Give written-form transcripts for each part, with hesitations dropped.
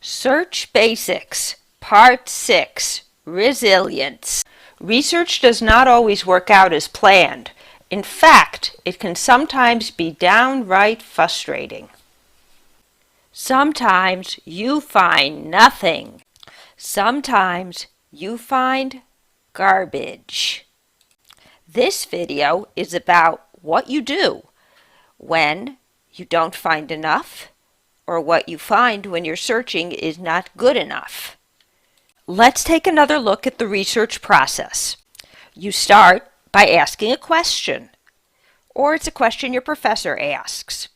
Search Basics, Part 6, Resilience. Research does not always work out as planned. In fact, it can sometimes be downright frustrating. Sometimes you find nothing. Sometimes you find garbage. This video is about what you do when you don't find enough, or what you find when your searching is not good enough. Let's take another look at the research process. You start by asking a question, or it's a question your professor asks.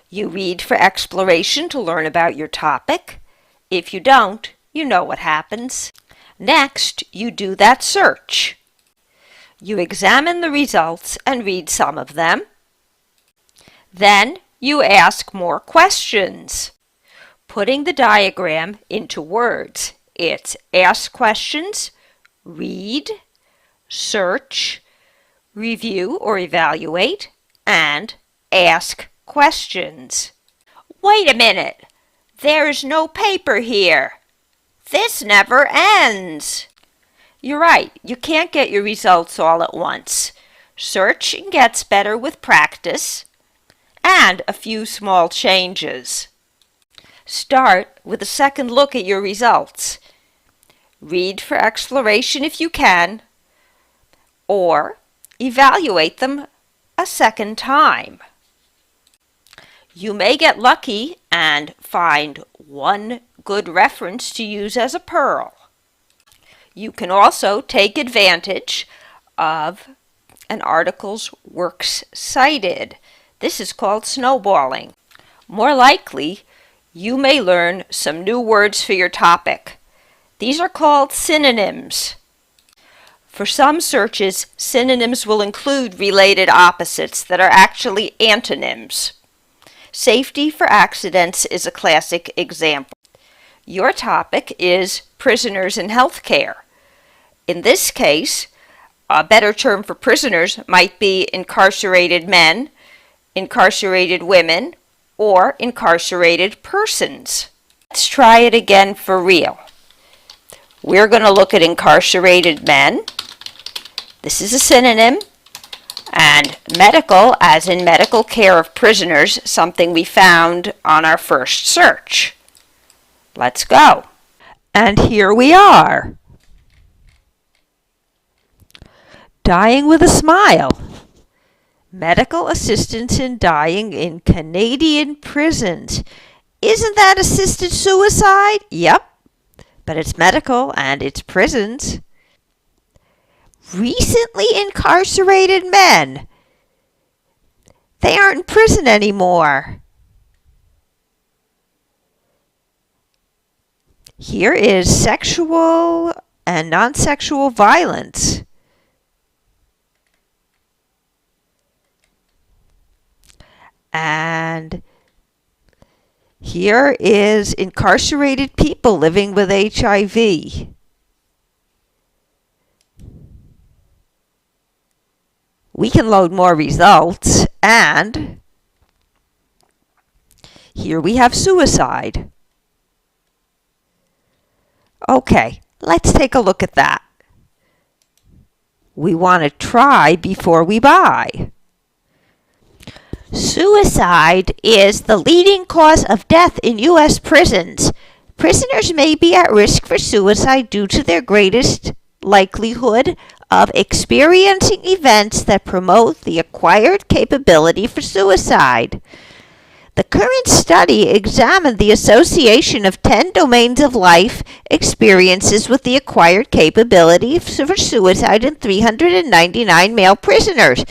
You read for exploration to learn about your topic. If you don't, you know what happens. Next, you do that search. You examine the results and read some of them. Then you ask more questions. Putting the diagram into words, it's ask questions, read, search, review or evaluate, and ask questions. Wait a minute! There's no paper here! This never ends! You're right, you can't get your results all at once. Searching gets better with practice and a few small changes. Start with a second look at your results. Read for exploration if you can, or evaluate them a second time. You may get lucky and find one good reference to use as a pearl. You can also take advantage of an article's works cited. This is called snowballing. More likely, you may learn some new words for your topic. These are called synonyms. For some searches, synonyms will include related opposites that are actually antonyms. Safety for accidents is a classic example. Your topic is prisoners in healthcare. In this case, a better term for prisoners might be incarcerated men, incarcerated women, or incarcerated persons. Let's try it again for real. We're going to look at incarcerated men. This is a synonym. And medical, as in medical care of prisoners, something we found on our first search. Let's go. And here we are. Dying with a smile. Medical assistance in dying in Canadian prisons. Isn't that assisted suicide? Yep, but it's medical and it's prisons. Recently incarcerated men. They aren't in prison anymore. Here is sexual and non-sexual violence. And here is incarcerated people living with HIV. We can load more results, and here we have suicide. Okay, let's take a look at that. We want to try before we buy. Suicide is the leading cause of death in U.S. prisons. Prisoners may be at risk for suicide due to their greatest likelihood of experiencing events that promote the acquired capability for suicide. The current study examined the association of 10 domains of life experiences with the acquired capability for suicide in 399 male prisoners.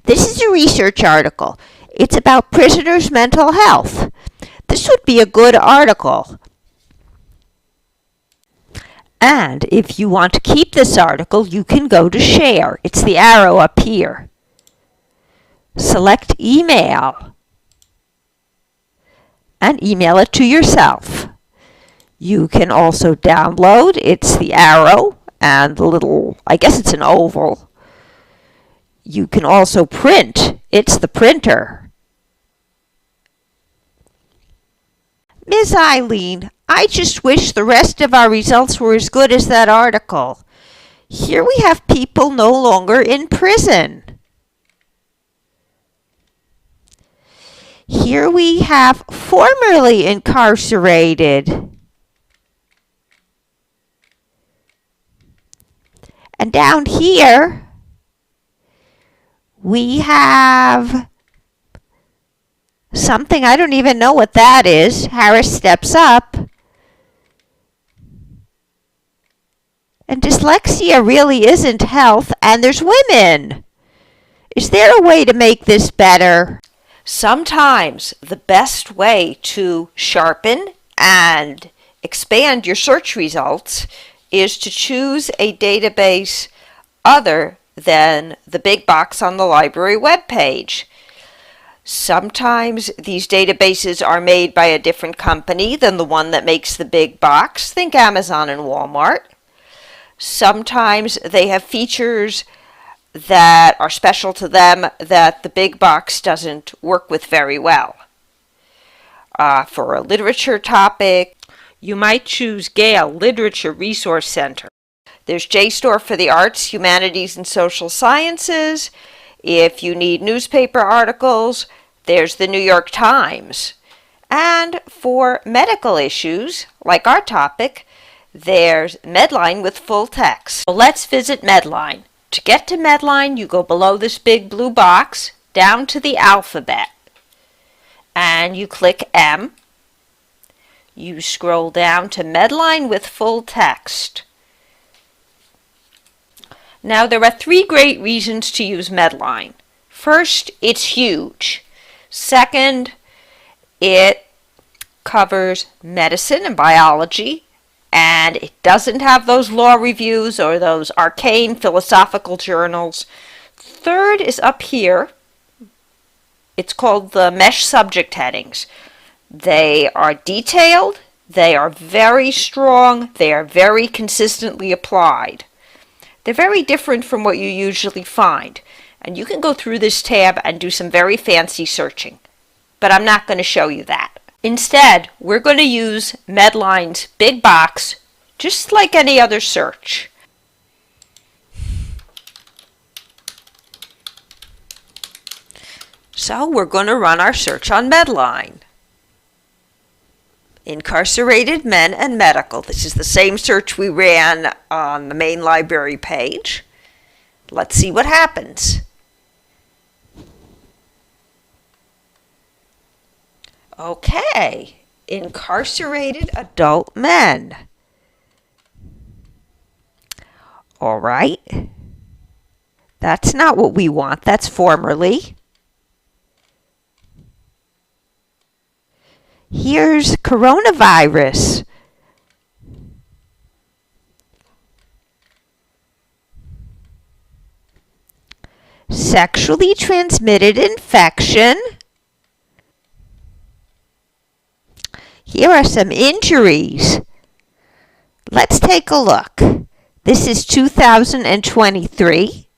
This is a research article. It's about prisoners' mental health. This would be a good article. And if you want to keep this article, you can go to Share. It's the arrow up here. Select Email and email it to yourself. You can also download. It's the arrow and the little, I guess it's an oval. You can also print. It's the printer. Ms. Eileen, I just wish the rest of our results were as good as that article. Here we have people no longer in prison. Here we have formerly incarcerated. And down here, we have something, I don't even know what that is. Harris steps up. And dyslexia really isn't health, and there's women. Is there a way to make this better? Sometimes the best way to sharpen and expand your search results is to choose a database other than the big box on the library webpage. Sometimes these databases are made by a different company than the one that makes the big box. Think Amazon and Walmart. Sometimes they have features that are special to them that the big box doesn't work with very well. For a literature topic, you might choose Gale Literature Resource Center. There's JSTOR for the arts, humanities, and social sciences. If you need newspaper articles, there's the New York Times. And for medical issues, like our topic, there's Medline with full text. So let's visit Medline. To get to Medline, you go below this big blue box, down to the alphabet, and you click M. You scroll down to Medline with full text. Now, there are 3 great reasons to use Medline. First, it's huge. Second, it covers medicine and biology, and it doesn't have those law reviews or those arcane philosophical journals. Third is up here. It's called the mesh subject headings. They are detailed, they are very strong, they are very consistently applied. They're very different from what you usually find, and you can go through this tab and do some very fancy searching, but I'm not going to show you that. Instead, we're going to use Medline's big box just like any other search. So we're going to run our search on Medline. Incarcerated men and medical. This is the same search we ran on the main library page. Let's see what happens. Okay, incarcerated adult men. All right. That's not what we want. That's formerly. Here's coronavirus. Sexually transmitted infection. Here are some injuries. Let's take a look. This is 2023.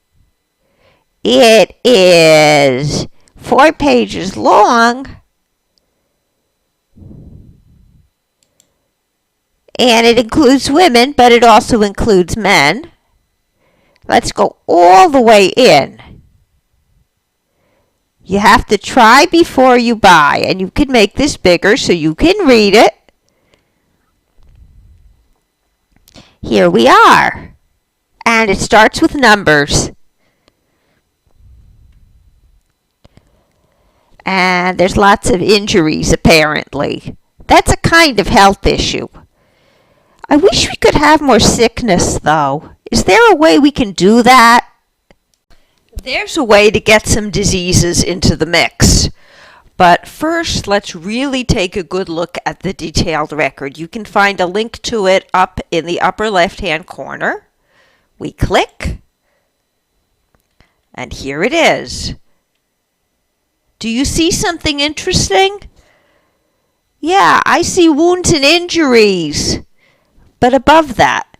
It is 4 pages long. And it includes women, but it also includes men. Let's go all the way in. You have to try before you buy, and you can make this bigger so you can read it. Here we are. And it starts with numbers. And there's lots of injuries, apparently. That's a kind of health issue. I wish we could have more sickness, though. Is there a way we can do that? There's a way to get some diseases into the mix. But first, let's really take a good look at the detailed record. You can find a link to it up in the upper left-hand corner. We click, and here it is. Do you see something interesting? Yeah, I see wounds and injuries. But above that,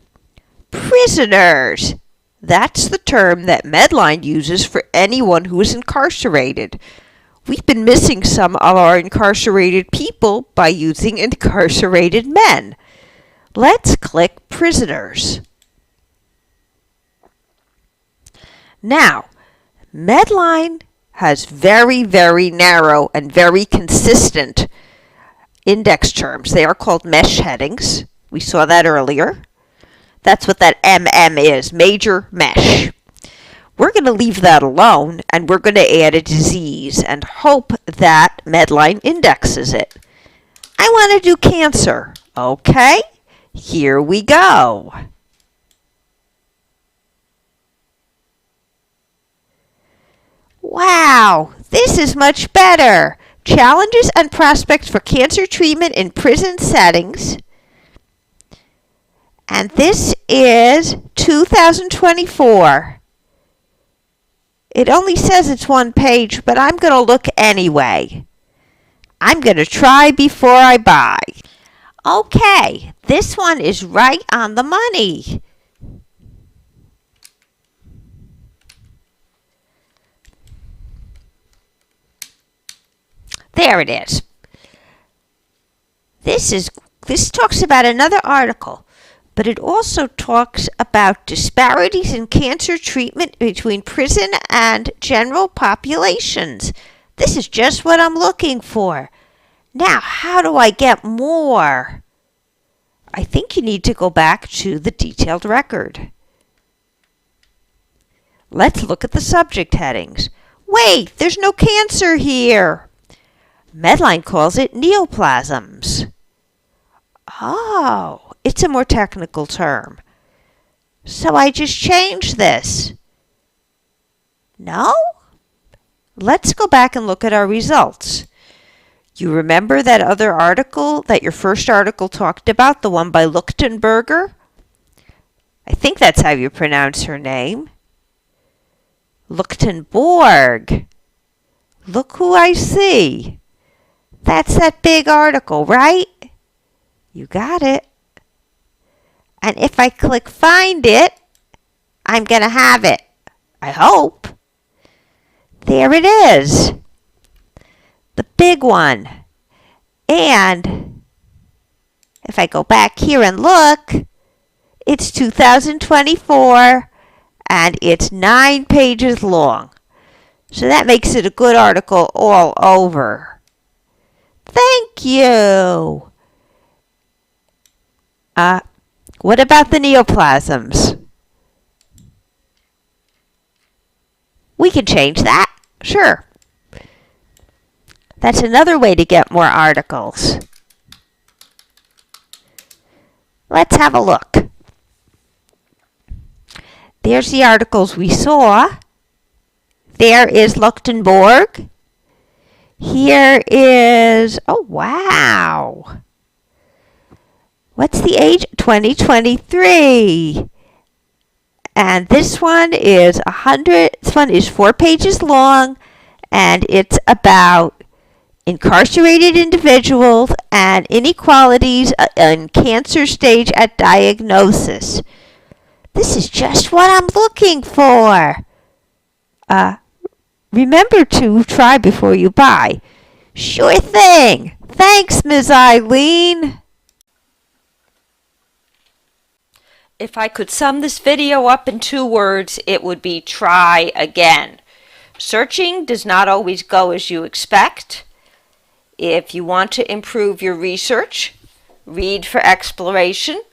prisoners. That's the term that Medline uses for anyone who is incarcerated. we've been missing some of our incarcerated people by using incarcerated men. Let's click prisoners. Now, Medline has very, very narrow and very consistent index terms. They are called mesh headings. We saw that earlier. That's what that MM is, major mesh. We're going to leave that alone, and we're going to add a disease and hope that Medline indexes it. I want to do cancer. Okay, here we go. Wow, this is much better. Challenges and prospects for cancer treatment in prison settings. And this is 2024. It only says it's one page, but I'm going to look anyway. I'm going to try before I buy. Okay, this one is right on the money. There it is. This talks about another article, but it also talks about disparities in cancer treatment between prison and general populations. This is just what I'm looking for. Now, how do I get more? I think you need to go back to the detailed record. Let's look at the subject headings. Wait, there's no cancer here. Medline calls it neoplasms. Oh, it's a more technical term. So I just changed this. No? Let's go back and look at our results. You remember that other article that your first article talked about, the one by Luchtenberger? I think that's how you pronounce her name. Luchtenborg. Look who I see. That's that big article, right? You got it. And if I click find it, I'm going to have it. I hope. There it is. The big one. And if I go back here and look, it's 2024 and it's 9 pages long. So that makes it a good article all over. Thank you. What about the neoplasms? We can change that. Sure. That's another way to get more articles. Let's have a look. There's the articles we saw. There is Luchtenborg. Here is, oh wow. What's the age? 2023. And this one is 4 pages long, and it's about incarcerated individuals and inequalities in cancer stage at diagnosis. This is just what I'm looking for. Remember to try before you buy. Sure thing. Thanks, Ms. Eileen. If I could sum this video up in 2 words, it would be try again. Searching does not always go as you expect. If you want to improve your research, read for exploration,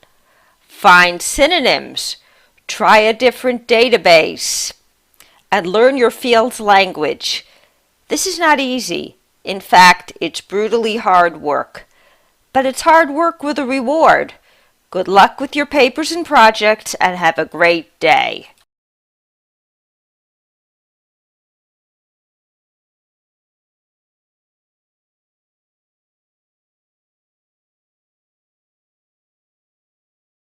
find synonyms, try a different database, and learn your field's language. This is not easy. In fact, it's brutally hard work. But it's hard work with a reward. Good luck with your papers and projects, and have a great day.